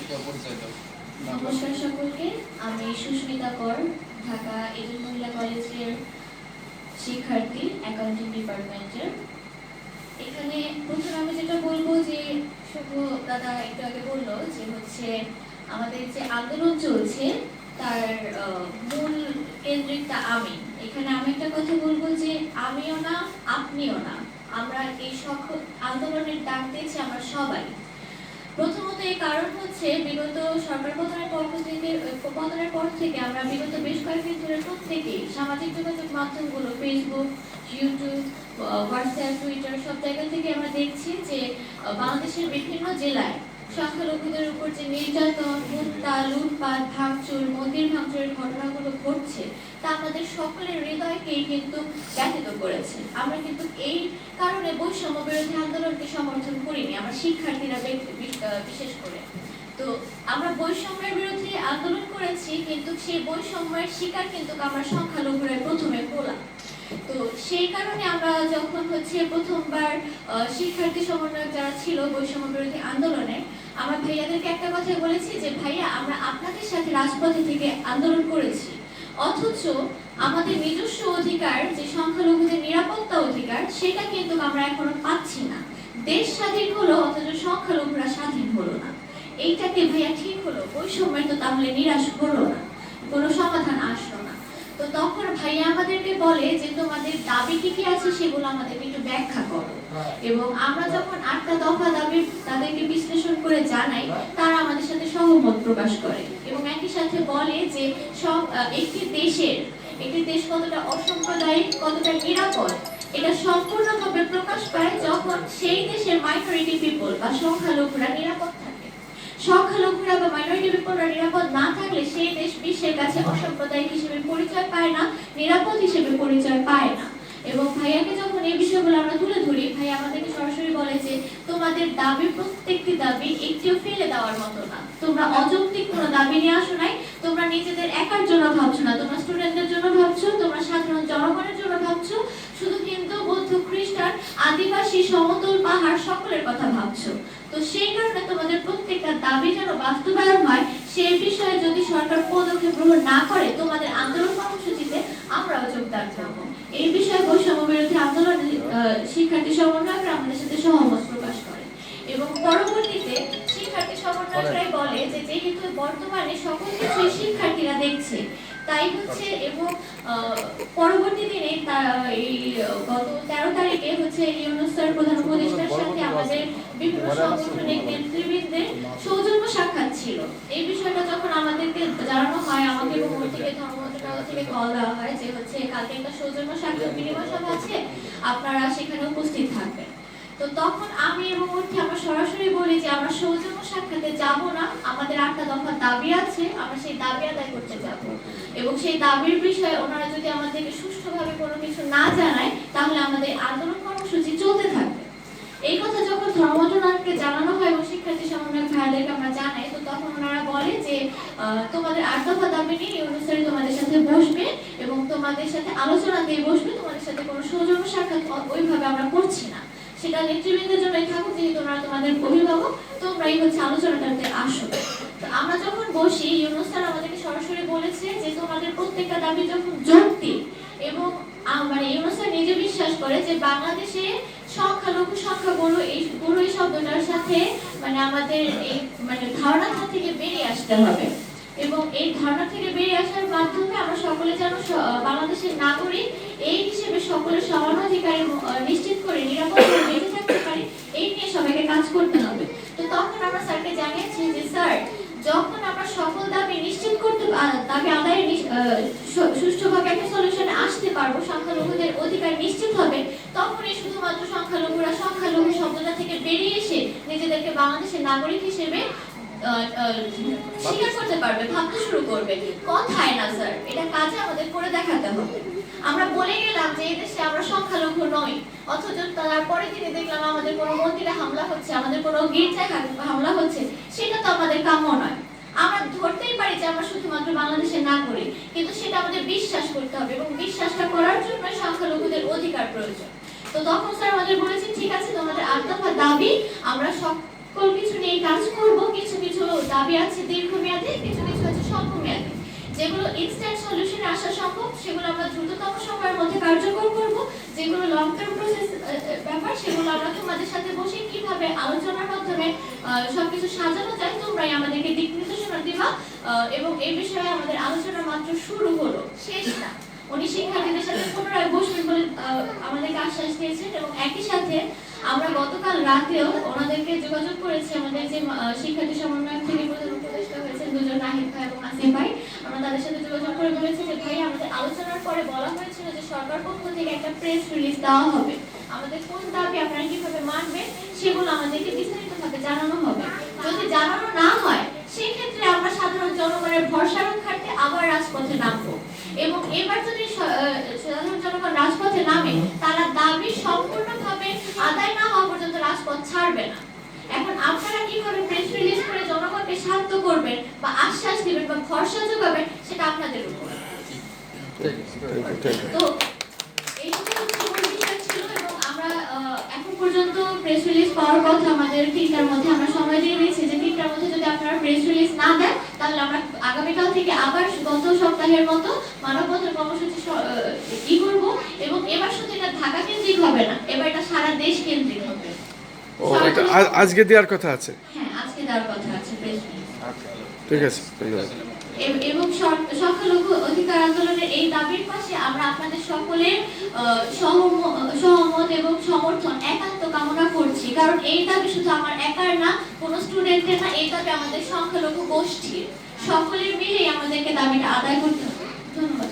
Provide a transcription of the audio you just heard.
নমস্কার সকলকে, আমি সুস্মিতা কর, ঢাকা এজেন্ট মহিলা কলেজের শিক্ষার্থী, অ্যাকাউন্টিং ডিপার্টমেন্টের। এখানে প্রথমে আমি যেটা বলবো যে শুভ দাদা একটু আগে বললো যে হচ্ছে আমাদের যে আন্দোলন চলছে তার মূল কেন্দ্রিকটা আমি। এখানে আমি একটা কথা বলবো যে আমিও না, আপনিও না, আমরা এই সকল আন্দোলনের ডাক দিয়েছি আমরা সবাই। প্রথমত এই কারণ হচ্ছে বিগত সরকার পতনের পর থেকে আমরা বিগত বেশ কয়েকদিন ধরে প্রত্যেকেই সামাজিক যোগাযোগ মাধ্যমগুলো ফেসবুক, ইউটিউব, হোয়াটসঅ্যাপ, টুইটার সব জায়গা থেকে আমরা দেখছি যে বাংলাদেশের বিভিন্ন জেলায় সংখ্যালঘুদের উপর যে নির্যাতন, হত্যা, লুটপাট, ভাঙচুর, মন্দির ভাঙচুরের ঘটনাগুলো ঘটছে তা আমাদের সকলের হৃদয়কেই কিন্তু ব্যথিত করেছে। আমরা কিন্তু এই কারণে বৈষম্য বিরোধী আন্দোলনকে সমর্থন করিনি, আমরা শিক্ষার্থীরা বিশেষ করে। তো আমরা বৈষম্যের বিরুদ্ধে আন্দোলন করেছি, কিন্তু সেই বৈষম্যের শিকার কিন্তু আমরা সংখ্যালঘুরা প্রথমে হলাম। তো সেই কারণে আমরা যখন হচ্ছে প্রথমবার শিক্ষার্থী সমন্বয়ক যারা ছিল বৈষম্য বিরোধী আন্দোলনে, আমরা ভাইয়াদেরকে একটা কথা বলেছি যে ভাইয়া আমরা আপনাদের সাথে রাজপথে থেকে আন্দোলন করেছি, অথচ আমাদের নিজস্ব অধিকার যে সংখ্যালঘুদের নিরাপত্তা অধিকার সেটা কিন্তু আমরা এখনো পাচ্ছি না। দেশ স্বাধীন হলো অথচ সংখ্যালঘুরা স্বাধীন হলো না। এইটাকে ভাইয়া ঠিক হলো, বৈষম্যের তো তাহলে নিরাশ হলো না, কোনো সমাধান আসলো না। তো তখন ভাইয়া আমাদেরকে বলে যে তোমাদের দাবি কি কি আছে সেগুলো আমাদেরকে একটু ব্যাখ্যা করো। এবং আমরা যখন 8টা দফা দাবি তাদেরকে বিশ্লেষণ করে জানাই, তারা আমাদের সাথে সহমত প্রকাশ করে এবং একই সাথে বলে যে সব একটি দেশ কতটা অসাম্প্রদায়িক, কতটা নিরাপদ এটা সম্পূর্ণভাবে প্রকাশ পায় যখন সেই দেশের মাইনরিটি পিপল বা সংখ্যালঘুরা নিরাপদ থাকে। সংখ্যালঘুরা বা মাইনরিটি পিপলরা নিরাপদ না থাকলে সেই দেশ বিশ্বের কাছে অসাম্প্রদায়িক হিসেবে পরিচয় পায় না, নিরাপদ হিসেবে পরিচয় পায় না। এবং ভাইয়াকে যখন এই বিষয়গুলো আমরা তুলে ধরি, ভাই আমাদেরকে সরাসরি বলে যে তোমাদের দাবি প্রত্যেকটি দাবি একটিও ফেলে দেওয়ার মতো না, তোমরা অযৌক্তিক কোনো দাবি নিয়ে আসো নাই, তোমরা নিজেদের একার জন্য ভাবছো না, তোমরা স্টুডেন্টদের জন্য ভাবছো, তোমরা সাধারণ জনগণের জন্য ভাবছো, শুধু হিন্দু, বৌদ্ধ, খ্রিস্টান, আদিবাসী, সমতল পাহাড় সকলের কথা ভাবছো। তো সেই কারণে তোমাদের প্রত্যেকটা দাবি যেন বাস্তবায়ন হয় সেই বিষয়ে যদি সরকার পদক্ষেপ গ্রহণ না করে তোমাদের আন্দোলন কর্মসূচিতে আমরাও যোগদান করব। এই বিষয়ে বৈষম্য বিরোধী আন্দোলন শিক্ষার্থী সমন্বয়করা আমাদের সাথে সহমত প্রকাশ করে এবং পরবর্তীতে শিক্ষার্থী সমন্বয়করাই বলে যে যেহেতু বর্তমানে সকল কিছুই শিক্ষার্থীরা দেখছে তাই হচ্ছে, এবং পরবর্তী দিনে এই গত 13 তারিখে হচ্ছে ইউনূস স্যার প্রধান উপদেষ্টার সাথে আমাদের বিভিন্ন সাংগঠনিক নেতৃবৃন্দের সৌজন্য সাক্ষাৎ ছিল। এই বিষয়টা যখন আমাদেরকে জানানো হয়, আমাকে এবং ওই থেকে ধর্ম মন্ত্রণালয় থেকে কল দেওয়া হয় যে হচ্ছে কালকে একটা সৌজন্য সাক্ষাৎ বিনিময় সভা আছে, আপনারা সেখানে উপস্থিত থাকবেন। তো তখন আমি এবং উঠে আমরা সরাসরি বলি যে আমরা সৌজন্য সাক্ষাতে যাব না, আমাদের 8টা দফা দাবি আছে, আমরা সেই দাবি আদায় করতে যাব এবং সেই দাবির বিষয়ে ওনারা যদি আমাদেরকে সুষ্ঠুভাবে কোনো কিছু না জানায় তাহলে আমাদের আন্দোলন কর্মসূচি চলতে থাকবে। এই কথা যখন ধর্ম মন্ত্রণালয়কে জানানো হয় এবং শিক্ষার্থী সমন্বয়ক ভাইয়াদেরকে আমরা জানাই, তো তখন ওনারা বলে যে তোমাদের 8 দফা দাবি নিয়ে ইউনূস স্যার তোমাদের সাথে বসবে এবং তোমাদের সাথে আলোচনা দিয়ে বসবে, তোমাদের সাথে কোনো সৌজন্য সাক্ষাৎ ওইভাবে আমরা করছি না, সেটা নেতৃবৃন্দের জন্যই থাকুক, যেহেতু ওনারা তোমাদের অভিভাবক, তোমরাই হচ্ছে আলোচনাটাতে আসো। তো আমরা যখন বসি ইউনূস স্যার আমাদেরকে সরাসরি বলেছে যে তোমাদের প্রত্যেকটা দাবি যখন যৌক্তিক এবং মানে ইউনূস স্যার নিজে বিশ্বাস করে যে বাংলাদেশে সংখ্যালঘু সংখ্যাগুরু এই শব্দটার সাথে মানে আমাদের এই মানে ধারণা থেকে বেরিয়ে আসতে হবে এবং এই ধারণা থেকে বেরিয়ে আসার মাধ্যমে আমরা সকলে যেন বাংলাদেশের নাগরিক এই হিসেবে সকলের সমান অধিকার নিশ্চিত করে নিরাপদে বেঁচে থাকতে পারি, এই নিয়ে সবাইকে কাজ করতে হবে। তো তখন আমরা স্যারকে জানিয়েছি যে স্যার যখন আমরা সকল দাবি নিশ্চিত করতে দাবি আদায়ের সুষ্ঠুভাবে একটা সলিউশনে আসতে পারবো, সংখ্যালঘুদের অধিকার নিশ্চিত হবে, তখনই শুধুমাত্র সংখ্যালঘুরা সংখ্যালঘু শব্দটা থেকে বেরিয়ে এসে নিজেদেরকে বাংলাদেশের নাগরিক হিসেবে স্বীকার করতে পারবে, ভাবতে শুরু করবে। কথায় না স্যার, এটা কাজে আমাদের করে দেখাতে হবে। আমরা বলে গেলাম যে এই দেশে আমরা সংখ্যালঘু নই, অথচ তারপরে দিনে দেখলাম আমাদের কোনো মন্দিরে হামলা হচ্ছে, আমাদের কোনো গির্জায় হামলা হচ্ছে, সেটা তো আমাদের কাম্য নয়। আমরা ধরতেই পারি যে আমরা শুধুমাত্র বাংলাদেশের নাগরিক, কিন্তু সেটা আমাদের বিশ্বাস করতে হবে এবং বিশ্বাসটা করার জন্য সংখ্যালঘুদের অধিকার প্রয়োজন। তো তখন স্যার আমাদের বলেছেন ঠিক আছে তোমাদের 8 দফা দাবি আমরা সকল কিছু নিয়ে কাজ করব, কিছু কিছু দাবি আছে দীর্ঘমেয়াদী, কিছু কিছু আছে স্বল্পমেয়াদী। যেগুলো ইনস্ট্যান্ট সলিউশনে আসা সম্ভব সেগুলো আমরা দ্রুততম সময়ের মধ্যে কার্যকর করব। যেগুলো লং টার্ম প্রসেস ব্যাপার সেগুলো আমরা তোমাদের সাথে বসে কিভাবে আলোচনার মাধ্যমে সবকিছু সাজানো যায় তোমরাই আমাদেরকে দিক নির্দেশনা দিবা। এবং এই বিষয়ে আমাদের আলোচনা মাত্র শুরু হলো, শেষ না। উনি শিক্ষার্থীদের সাথে পুনরায় বসবেন বলে আমাদেরকে আশ্বাস দিয়েছেন। এবং একই সাথে আমরা গতকাল রাতেও ওনাদেরকে যোগাযোগ করেছি, আমাদের যে শিক্ষার্থী সমন্বয় থেকে প্রধান উপদেষ্টা হয়েছেন দুজন, নাহিদ ভাই এবং আসিফ ভাই। আমরা তাদের সাথে যোগাযোগ করে বলেছি যে ভাই, আমাদের আলোচনার পরে বলা হয়েছিল যে সরকার পক্ষ থেকে একটা প্রেস রিলিজ দেওয়া হবে, আমাদের কোন দাবি আপনারা কিভাবে মানবেন সেগুলো আমাদেরকে বিস্তারিতভাবে জানানো হবে। যদি জানানো না হয় সেক্ষেত্রে আমরা সাধারণ জনগণের ভরসা রক্ষার্থে আবার রাজপথে নামবো। এবং এবার যদি সাধারণ জনগণ রাজপথে নামে, তারা দাবি সম্পূর্ণভাবে আদায় না হওয়া পর্যন্ত রাজপথ ছাড়বে না। এখন আপনারা কিভাবে প্রেস রিলিজ করে জনগণকে শান্ত করবেন বা আশ্বাস দিবেন বা ভরসা যোগাবেন সেটা আপনাদের উপর। তো এইটুকু হচ্ছে মূল বিষয় ছিল। এবং আমরা এখন পর্যন্ত প্রেস রিলিজ পাওয়ার কথা আমাদের 3টার মধ্যে আমরা সময় দিয়ে দিয়েছি, যে 3টার মধ্যে যদি আপনারা প্রেস রিলিজ না দেন তাহলে আমরা আগামীকাল থেকে আবার গত সপ্তাহের মতো মানববন্ধন কর্মসূচি করব। এবং এবার শুধু এটা ঢাকা কেন্দ্রিক হবে না, এবার এটা সারা দেশ কেন্দ্রিক হবে। আজকে দেওয়ার কথা আছে? হ্যাঁ, আজকে দেওয়ার কথা আছে প্রেস রিলিজ। ঠিক আছে, ধন্যবাদ। এবং সংখ্যালঘু অধিকার আন্দোলনের এই দাবির পাশে আমরা আপনাদের সকলের সহমত এবং সমর্থন একান্ত কামনা করছি। কারণ এই দাবি শুধু আমার একার না, কোনো স্টুডেন্টের না, এই দাবি আমাদের সংখ্যালঘু গোষ্ঠীর, সকলের মিলেই আমাদেরকে দাবিটা আদায় করতে হবে। ধন্যবাদ।